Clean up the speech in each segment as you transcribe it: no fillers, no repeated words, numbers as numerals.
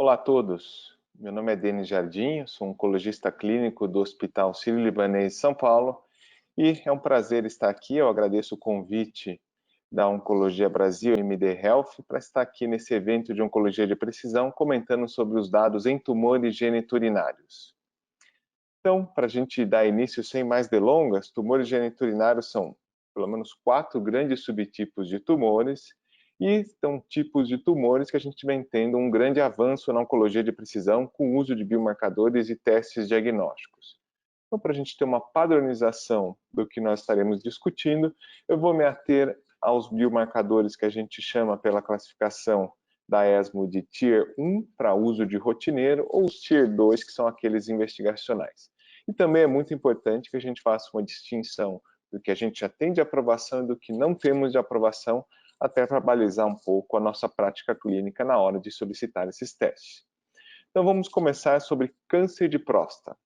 Olá a todos, meu nome é Denis Jardim, sou oncologista clínico do Hospital Sírio-Libanês de São Paulo e é um prazer estar aqui. Eu agradeço o convite da Oncologia Brasil MD Health para estar aqui nesse evento de oncologia de precisão comentando sobre os dados em tumores geniturinários. Então, para a gente dar início sem mais delongas, tumores geniturinários são pelo menos 4 grandes subtipos de tumores e são tipos de tumores que a gente vem tendo um grande avanço na oncologia de precisão com o uso de biomarcadores e testes diagnósticos. Então, para a gente ter uma padronização do que nós estaremos discutindo, eu vou me ater aos biomarcadores que a gente chama pela classificação da ESMO de Tier 1 para uso de rotineiro ou os Tier 2, que são aqueles investigacionais. E também é muito importante que a gente faça uma distinção do que a gente já tem de aprovação e do que não temos de aprovação, até para balizar um pouco a nossa prática clínica na hora de solicitar esses testes. Então vamos começar sobre câncer de próstata.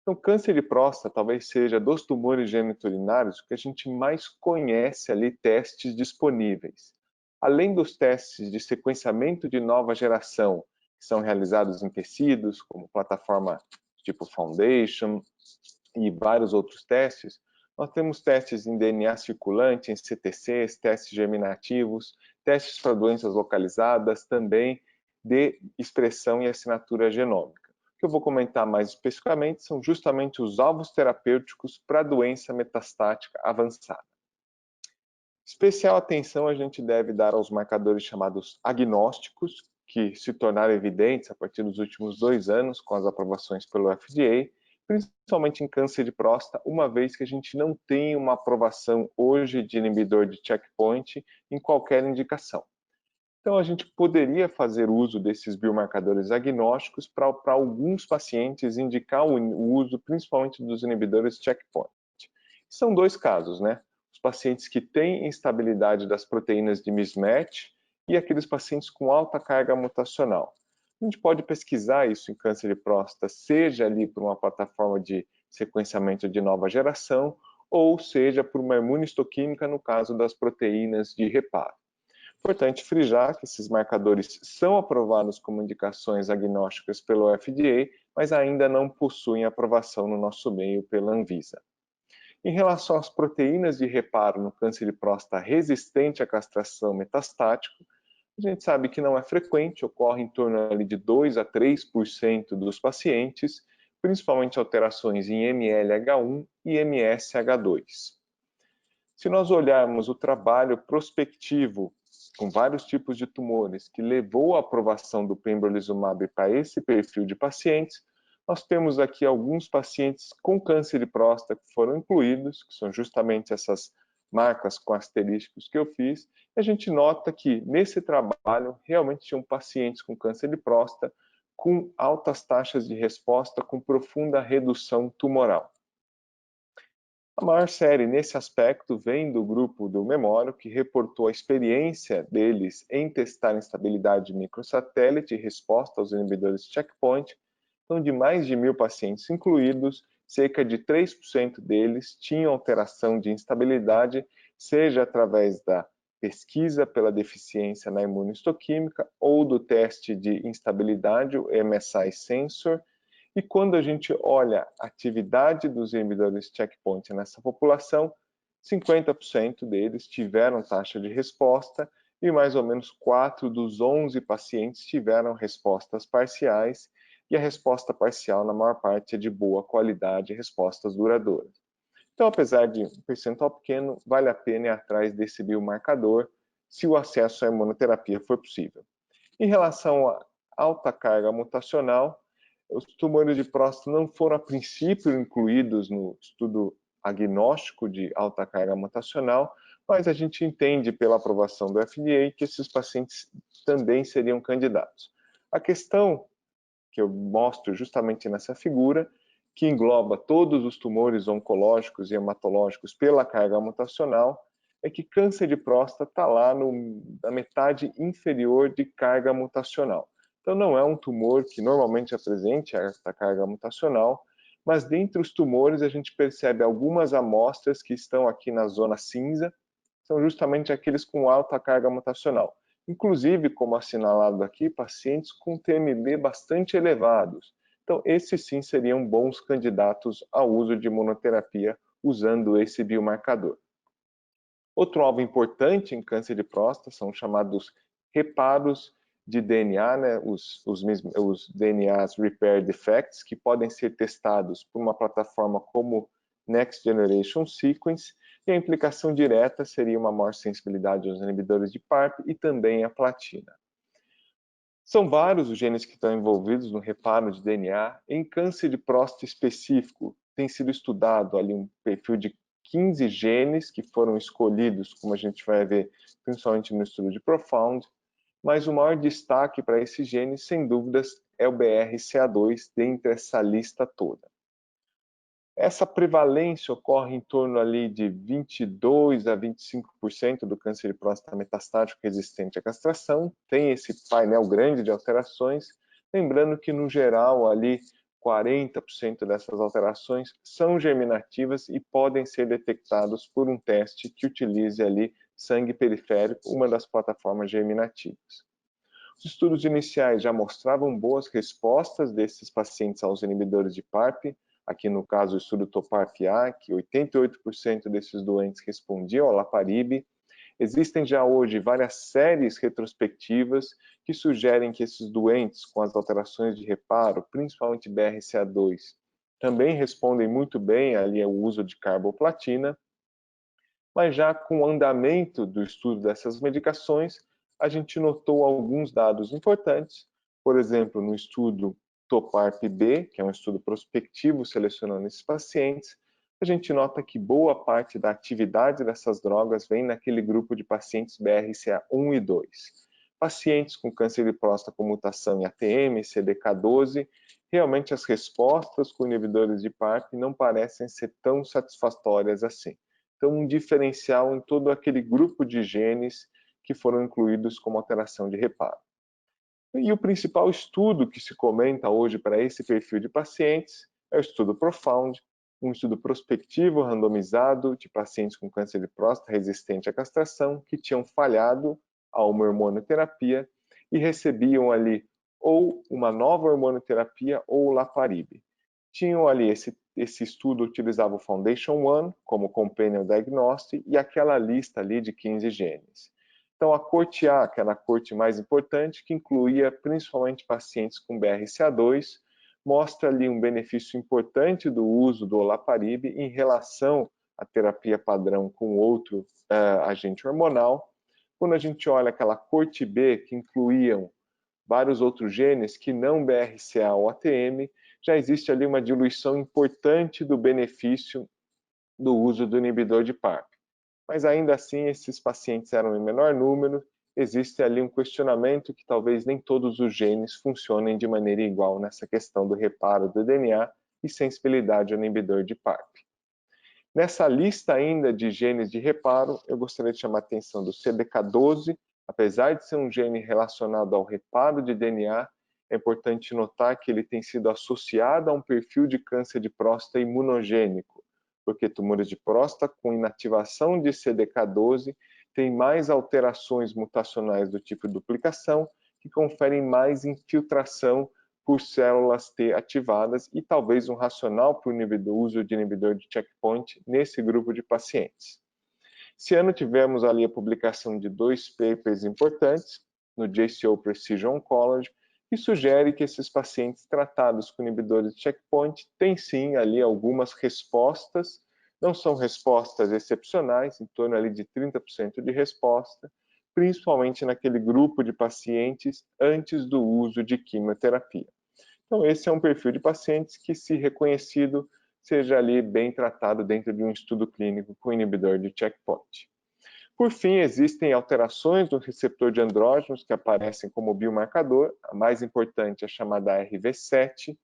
Então, câncer de próstata talvez seja dos tumores geniturinários o que a gente mais conhece ali testes disponíveis. Além dos testes de sequenciamento de nova geração, que são realizados em tecidos, como plataforma tipo Foundation e vários outros testes, nós temos testes em DNA circulante, em CTCs, testes germinativos, testes para doenças localizadas, também de expressão e assinatura genômica. O que eu vou comentar mais especificamente são justamente os alvos terapêuticos para doença metastática avançada. Especial atenção a gente deve dar aos marcadores chamados agnósticos, que se tornaram evidentes a partir dos últimos 2 anos com as aprovações pelo FDA, principalmente em câncer de próstata, uma vez que a gente não tem uma aprovação hoje de inibidor de checkpoint em qualquer indicação. Então, a gente poderia fazer uso desses biomarcadores agnósticos para alguns pacientes indicar o uso, principalmente dos inibidores checkpoint. São 2 casos, né? Os pacientes que têm instabilidade das proteínas de mismatch e aqueles pacientes com alta carga mutacional. A gente pode pesquisar isso em câncer de próstata, seja ali por uma plataforma de sequenciamento de nova geração, ou seja por uma imunistoquímica no caso das proteínas de reparo. Importante frisar que esses marcadores são aprovados como indicações agnósticas pelo FDA, mas ainda não possuem aprovação no nosso meio pela Anvisa. Em relação às proteínas de reparo no câncer de próstata resistente à castração metastático, a gente sabe que não é frequente, ocorre em torno ali de 2 a 3% dos pacientes, principalmente alterações em MLH1 e MSH2. Se nós olharmos o trabalho prospectivo com vários tipos de tumores que levou à aprovação do pembrolizumab para esse perfil de pacientes, nós temos aqui alguns pacientes com câncer de próstata que foram incluídos, que são justamente essas marcas com asterísticos que eu fiz, e a gente nota que nesse trabalho realmente tinham pacientes com câncer de próstata com altas taxas de resposta com profunda redução tumoral. A maior série nesse aspecto vem do grupo do Memório, que reportou a experiência deles em testar instabilidade microsatélite e resposta aos inibidores de checkpoint. Então, de mais de 1.000 pacientes incluídos, cerca de 3% deles tinham alteração de instabilidade, seja através da pesquisa pela deficiência na imunistoquímica ou do teste de instabilidade, o MSI Sensor. E quando a gente olha a atividade dos inibidores checkpoint nessa população, 50% deles tiveram taxa de resposta e mais ou menos 4 dos 11 pacientes tiveram respostas parciais, e a resposta parcial, na maior parte, é de boa qualidade, respostas duradouras. Então, apesar de um percentual pequeno, vale a pena ir atrás desse biomarcador se o acesso à imunoterapia for possível. Em relação à alta carga mutacional, os tumores de próstata não foram, a princípio, incluídos no estudo agnóstico de alta carga mutacional, mas a gente entende pela aprovação do FDA que esses pacientes também seriam candidatos. A questão que eu mostro justamente nessa figura, que engloba todos os tumores oncológicos e hematológicos pela carga mutacional, é que câncer de próstata está lá na metade inferior de carga mutacional. Então, não é um tumor que normalmente apresente essa carga mutacional, mas dentre os tumores a gente percebe algumas amostras que estão aqui na zona cinza, são justamente aqueles com alta carga mutacional. inclusive, como assinalado aqui, pacientes com TMB bastante elevados. Então, esses sim seriam bons candidatos ao uso de imunoterapia usando esse biomarcador. Outro alvo importante em câncer de próstata são chamados reparos de DNA, né, os DNAs Repair Defects, que podem ser testados por uma plataforma como Next Generation Sequence, e a implicação direta seria uma maior sensibilidade aos inibidores de PARP e também à platina. São vários os genes que estão envolvidos no reparo de DNA. Em câncer de próstata específico, tem sido estudado ali um perfil de 15 genes que foram escolhidos, como a gente vai ver, principalmente no estudo de Profound, mas o maior destaque para esses genes, sem dúvidas, é o BRCA2 dentre essa lista toda. Essa prevalência ocorre em torno ali de 22 a 25% do câncer de próstata metastático resistente à castração. Tem esse painel grande de alterações, lembrando que no geral ali 40% dessas alterações são germinativas e podem ser detectados por um teste que utilize ali sangue periférico, uma das plataformas germinativas. Os estudos iniciais já mostravam boas respostas desses pacientes aos inibidores de PARP, aqui no caso o estudo TOPARP-A, que 88% desses doentes respondiam ao Olaparib. Existem já hoje várias séries retrospectivas que sugerem que esses doentes com as alterações de reparo, principalmente BRCA2, também respondem muito bem ali ao uso de carboplatina, mas já com o andamento do estudo dessas medicações, a gente notou alguns dados importantes, por exemplo, no estudo TOPARP-B, que é um estudo prospectivo selecionando esses pacientes, a gente nota que boa parte da atividade dessas drogas vem naquele grupo de pacientes BRCA1 e 2. Pacientes com câncer de próstata com mutação em ATM, CDK12, realmente as respostas com inibidores de PARP não parecem ser tão satisfatórias assim. Então, um diferencial em todo aquele grupo de genes que foram incluídos como alteração de reparo. E o principal estudo que se comenta hoje para esse perfil de pacientes é o estudo Profound, um estudo prospectivo randomizado de pacientes com câncer de próstata resistente à castração que tinham falhado a uma hormonoterapia e recebiam ali ou uma nova hormonoterapia ou Olaparib. Tinham ali esse estudo utilizava o Foundation One como companion diagnostic e aquela lista ali de 15 genes. Então, a corte A, que era a corte mais importante, que incluía principalmente pacientes com BRCA2, mostra ali um benefício importante do uso do Olaparib em relação à terapia padrão com outro agente hormonal. Quando a gente olha aquela corte B, que incluíam vários outros genes que não BRCA ou ATM, já existe ali uma diluição importante do benefício do uso do inibidor de PARP. Mas ainda assim, esses pacientes eram em menor número, existe ali um questionamento que talvez nem todos os genes funcionem de maneira igual nessa questão do reparo do DNA e sensibilidade ao inibidor de PARP. Nessa lista ainda de genes de reparo, eu gostaria de chamar a atenção do CDK12, apesar de ser um gene relacionado ao reparo de DNA, é importante notar que ele tem sido associado a um perfil de câncer de próstata imunogênico, porque tumores de próstata com inativação de CDK12 têm mais alterações mutacionais do tipo duplicação, que conferem mais infiltração por células T ativadas e talvez um racional para o uso de inibidor de checkpoint nesse grupo de pacientes. Esse ano tivemos ali a publicação de 2 papers importantes no JCO Precision Oncology, que sugere que esses pacientes tratados com inibidores de checkpoint têm sim ali algumas respostas, não são respostas excepcionais, em torno ali de 30% de resposta, principalmente naquele grupo de pacientes antes do uso de quimioterapia. Então, esse é um perfil de pacientes que, se reconhecido, seja ali bem tratado dentro de um estudo clínico com inibidor de checkpoint. Por fim, existem alterações no receptor de andrógenos que aparecem como biomarcador. A mais importante é a chamada RV7,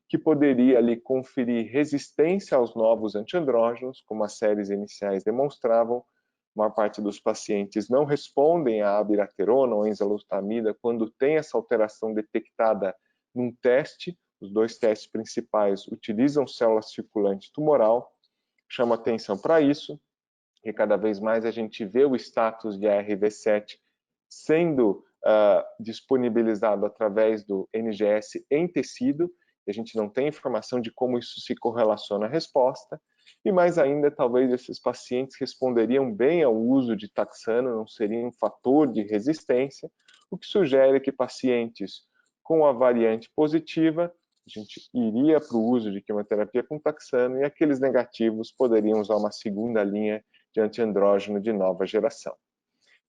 que poderia ali conferir resistência aos novos antiandrógenos, como as séries iniciais demonstravam. A maior parte dos pacientes não respondem à abiraterona ou enzalutamida quando tem essa alteração detectada num teste. Os 2 testes principais utilizam célula circulante tumoral. Chama atenção para isso, e cada vez mais a gente vê o status de ARV7 sendo disponibilizado através do NGS em tecido, e a gente não tem informação de como isso se correlaciona à resposta, e mais ainda, talvez esses pacientes responderiam bem ao uso de taxano, não seria um fator de resistência, o que sugere que pacientes com a variante positiva, a gente iria para o uso de quimioterapia com taxano, e aqueles negativos poderiam usar uma segunda linha de antiandrógeno de nova geração.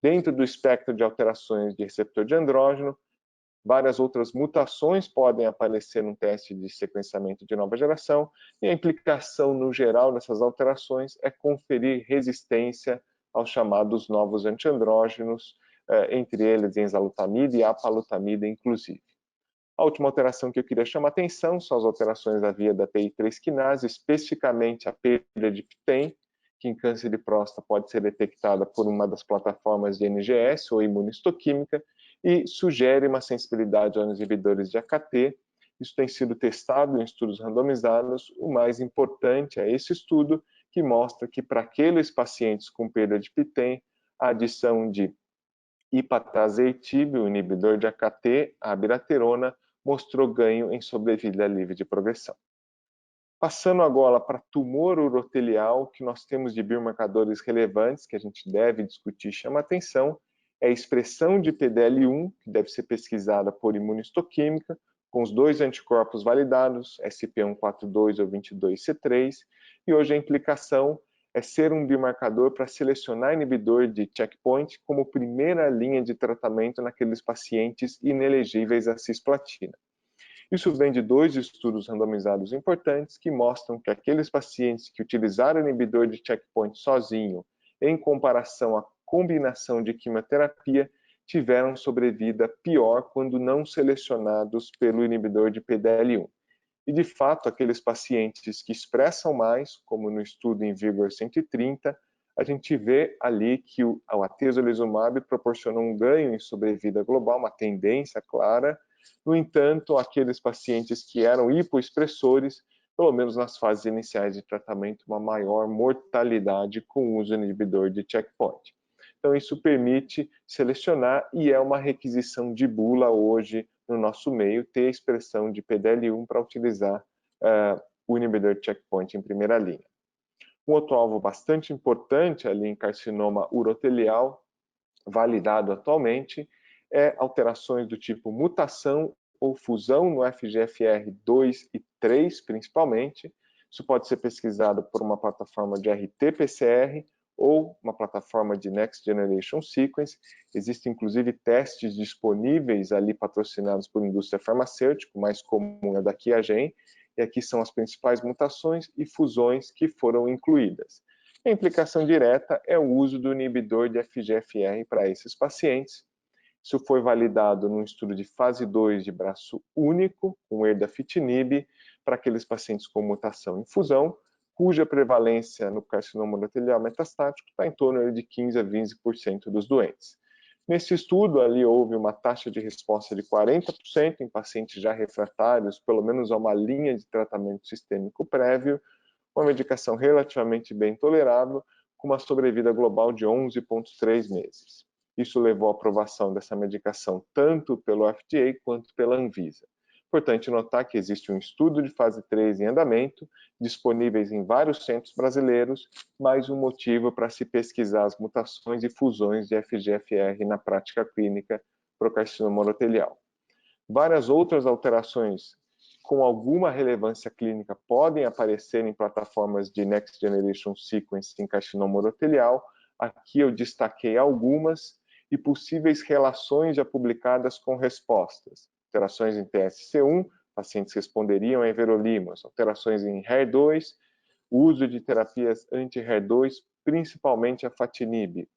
Dentro do espectro de alterações de receptor de andrógeno, várias outras mutações podem aparecer num teste de sequenciamento de nova geração, e a implicação no geral dessas alterações é conferir resistência aos chamados novos antiandrógenos, entre eles enzalutamida e apalutamida, inclusive. A última alteração que eu queria chamar a atenção são as alterações da via da PI3 quinase, especificamente a perda de PTEN, que em câncer de próstata pode ser detectada por uma das plataformas de NGS ou imunistoquímica, e sugere uma sensibilidade aos inibidores de AKT. Isso tem sido testado em estudos randomizados. O mais importante é esse estudo, que mostra que para aqueles pacientes com perda de PTEN, a adição de ipatazertib, o inibidor de AKT, a abiraterona, mostrou ganho em sobrevida livre de progressão. Passando agora para tumor urotelial, o que nós temos de biomarcadores relevantes que a gente deve discutir e chama atenção é a expressão de PDL1, que deve ser pesquisada por imunistoquímica, com os dois anticorpos validados, SP142 ou 22C3, e hoje a implicação é ser um biomarcador para selecionar inibidor de checkpoint como primeira linha de tratamento naqueles pacientes inelegíveis à cisplatina. Isso vem de dois estudos randomizados importantes que mostram que aqueles pacientes que utilizaram inibidor de checkpoint sozinho, em comparação à combinação de quimioterapia, tiveram sobrevida pior quando não selecionados pelo inibidor de PDL1. E, de fato, aqueles pacientes que expressam mais, como no estudo em Vigor 130, a gente vê ali que o atezolizumab proporcionou um ganho em sobrevida global, uma tendência clara. No entanto, aqueles pacientes que eram hipoexpressores, pelo menos nas fases iniciais de tratamento, uma maior mortalidade com o uso inibidor de checkpoint. Então, isso permite selecionar, e é uma requisição de bula hoje no nosso meio, ter a expressão de PDL1 para utilizar o inibidor de checkpoint em primeira linha. Um outro alvo bastante importante ali em carcinoma urotelial, validado atualmente, é alterações do tipo mutação ou fusão no FGFR2 e 3, principalmente. Isso pode ser pesquisado por uma plataforma de RT-PCR ou uma plataforma de Next Generation Sequence. Existem, inclusive, testes disponíveis ali patrocinados por indústria farmacêutica, o mais comum é da Qiagen, e aqui são as principais mutações e fusões que foram incluídas. A implicação direta é o uso do inibidor de FGFR para esses pacientes. Isso foi validado num estudo de fase 2 de braço único, com erdafitinib, para aqueles pacientes com mutação em fusão, cuja prevalência no carcinoma urotelial metastático está em torno de 15 a 20% dos doentes. Nesse estudo, ali houve uma taxa de resposta de 40% em pacientes já refratários, pelo menos a uma linha de tratamento sistêmico prévio, uma medicação relativamente bem tolerável, com uma sobrevida global de 11,3 meses. Isso levou à aprovação dessa medicação tanto pelo FDA quanto pela Anvisa. Importante notar que existe um estudo de fase 3 em andamento, disponíveis em vários centros brasileiros, mais um motivo para se pesquisar as mutações e fusões de FGFR na prática clínica para o carcinoma urotelial. Várias outras alterações com alguma relevância clínica podem aparecer em plataformas de Next Generation Sequence em carcinoma urotelial. Aqui eu destaquei algumas e possíveis relações já publicadas com respostas. Alterações em TSC1, pacientes responderiam a everolimus. Alterações em HER2, uso de terapias anti-HER2, principalmente a afatinib.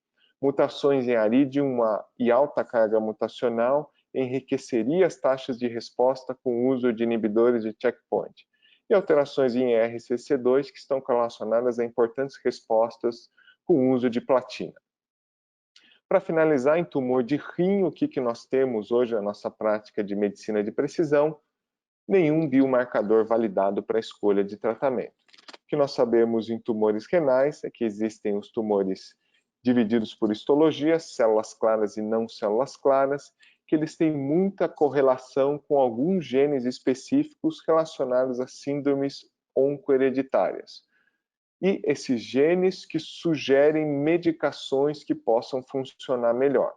Mutações em Aridium e alta carga mutacional enriqueceria as taxas de resposta com o uso de inibidores de checkpoint. E alterações em RCC2 que estão relacionadas a importantes respostas com o uso de platina. Para finalizar, em tumor de rim, o que nós temos hoje na nossa prática de medicina de precisão? Nenhum biomarcador validado para a escolha de tratamento. O que nós sabemos em tumores renais é que existem os tumores divididos por histologia, células claras e não células claras, que eles têm muita correlação com alguns genes específicos relacionados a síndromes oncohereditárias. E esses genes que sugerem medicações que possam funcionar melhor.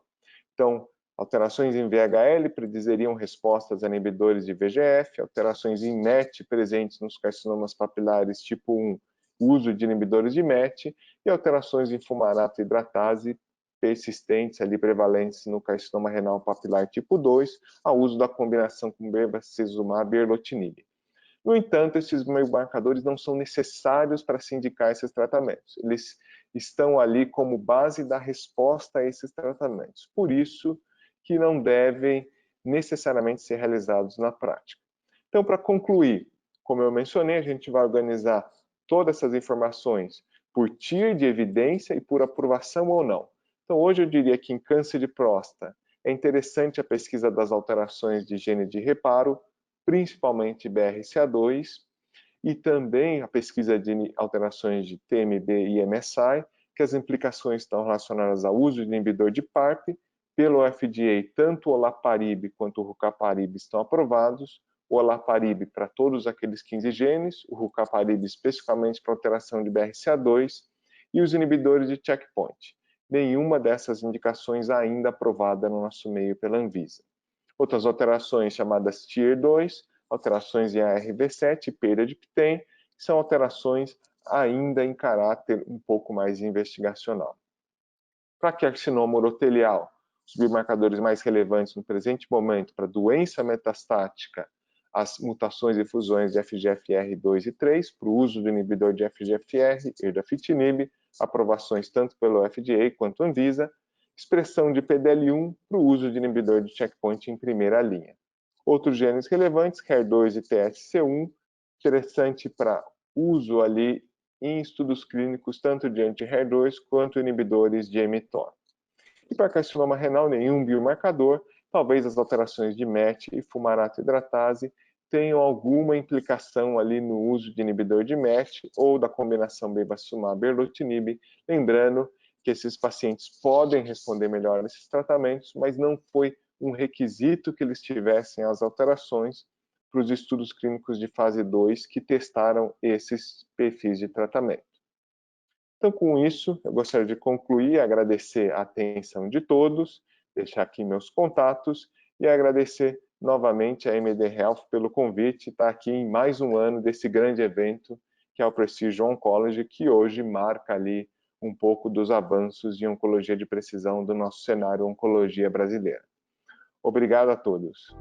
Então, alterações em VHL predizeriam respostas a inibidores de VEGF, alterações em MET presentes nos carcinomas papilares tipo 1, uso de inibidores de MET, e alterações em fumarato hidratase persistentes ali prevalentes no carcinoma renal papilar tipo 2, ao uso da combinação com bevacizumab e erlotinib. No entanto, esses biomarcadores não são necessários para se indicar esses tratamentos. Eles estão ali como base da resposta a esses tratamentos. Por isso que não devem necessariamente ser realizados na prática. Então, para concluir, como eu mencionei, a gente vai organizar todas essas informações por tier de evidência e por aprovação ou não. Então, hoje eu diria que em câncer de próstata é interessante a pesquisa das alterações de gene de reparo, principalmente BRCA2, e também a pesquisa de alterações de TMB e MSI, que as implicações estão relacionadas ao uso de inibidor de PARP. Pelo FDA, tanto o olaparib quanto o rucaparib estão aprovados, o olaparib para todos aqueles 15 genes, o rucaparib especificamente para alteração de BRCA2, e os inibidores de checkpoint. Nenhuma dessas indicações ainda aprovada no nosso meio pela Anvisa. Outras alterações chamadas Tier 2, alterações em ARV7 e perda de PTEN, que são alterações ainda em caráter um pouco mais investigacional. Para carcinoma urotelial, os biomarcadores mais relevantes no presente momento para doença metastática, as mutações e fusões de FGFR2 e 3, para o uso do inibidor de FGFR, erdafitinib, aprovações tanto pelo FDA quanto Anvisa, expressão de PDL1 para o uso de inibidor de checkpoint em primeira linha. Outros genes relevantes, HER2 e TSC1, interessante para uso ali em estudos clínicos tanto de anti-HER2 quanto inibidores de mTOR. E para carcinoma renal, nenhum biomarcador, talvez as alterações de MET e fumarato hidratase tenham alguma implicação ali no uso de inibidor de MET ou da combinação bevacizumab-erlotinib, lembrando que esses pacientes podem responder melhor a esses tratamentos, mas não foi um requisito que eles tivessem as alterações para os estudos clínicos de fase 2 que testaram esses perfis de tratamento. Então, com isso, eu gostaria de concluir, agradecer a atenção de todos, deixar aqui meus contatos e agradecer novamente a MD Health pelo convite, estar aqui em mais um ano desse grande evento que é o Precision Oncology, que hoje marca ali um pouco dos avanços de oncologia de precisão do nosso cenário oncologia brasileira. Obrigado a todos.